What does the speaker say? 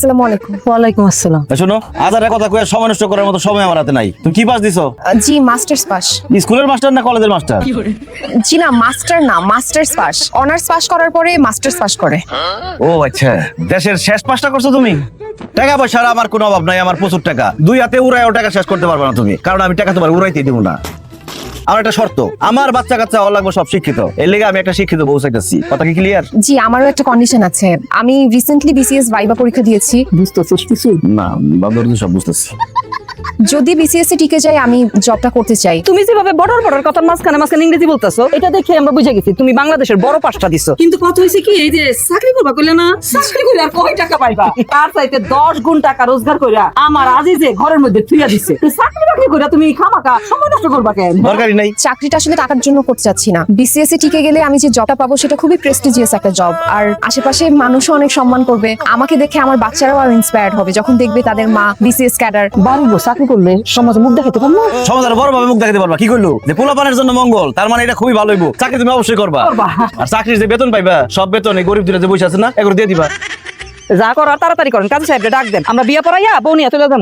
আসসালামু আলাইকুম। ওয়ালাইকুম আসসালাম। শোনো, আজারে কথা কয়ে সময় নষ্ট করার মতো সময় আমার হাতে নাই। তুমি কি পাস দিছো? জি মাস্টার্স পাস। স্কুলের মাস্টার না কলেজের মাস্টার? জি না, মাস্টার না, মাস্টার্স পাস। অনার্স পাস করার পরে মাস্টার্স পাস করে। ও আচ্ছা, দেশের শেষ পাসটা করছো তুমি? টাকা পয়সার আমার কোনো অভাব নাই, আমার প্রচুর টাকা। দুই হাতে উড়ায়ও টাকা শেষ করতে পারবে না তুমি, কারণ আমি টাকা তোমার উড়াইতে দিব না। আমার একটা শর্ত, আমার বাচ্চা কাচ্চা হওয়া লাগবে সব শিক্ষিত। এর লেগে আমি একটা শিক্ষিত বউ চাইতেছি। কথা কি ক্লিয়ার? জি, আমারও একটা কন্ডিশন আছে। আমি রিসেন্টলি বিসিএস ভাইবা পরীক্ষা দিয়েছি। বুঝতেছিস কিছু? না, বাদর সব বুঝতেছি। যদি বিসিএস এ টিকে যাই, আমি জবটা করতে চাই। তুমি যেভাবে বড় বড় কথা মাঝখানে মাঝখানে ইংরেজি বলতেছো, এটা দেখে আমরা বুঝে গেছি তুমি বাংলাদেশের বড় পাঁচটা দিছো। কিন্তু কথা হয়েছে কি, এই যে চাকরি করবা কইলে না, চাকরি করে আর কয় টাকা পাইবা? তার চাইতে 10 গুণ টাকা রোজগার কইরা আমার আজিজে ঘরের মধ্যে থুইয়া দিছে। তো চাকরি বাকরি কইরা তুমি খামাকা সময় নষ্ট করবা কেন? দরকারই নাই। চাকরিটা আসলে টাকার জন্য করতে চাচ্ছি না। বিসিএস এ টিকে গেলে আমি যে জবটা পাবো সেটা খুবই প্রেস্টিজিয়াস একটা জব, আর আশেপাশে মানুষও অনেক সম্মান করবে। আমাকে দেখে আমার বাচ্চারাও আরো ইন্সপায়ার্ড হবে যখন দেখবে তাদের মা বিসিএস ক্যাডার। বাড়িব চাকরি করলে সমাজে মুখ দেখাতে পারবো না। সমাজের বড় ভাবে মুখ দেখাতে পারবা। কি করলো যে পোলাপানের জন্য মঙ্গল, তার মানে এটা খুবই ভালো হইব। চাকরি তুমি অবশ্যই করবা। আর চাকরির যে বেতন পাইবা, সব বেতন এই গরিব দুটো যে বসে আছে না, এগুলো দিয়ে দিবা। যা করার তাড়াতাড়ি করেন, কাজী সাহেবকে ডাক দেন, আমরা বিয়ে পড়াইয়া বউ নিয়ে চলে যান।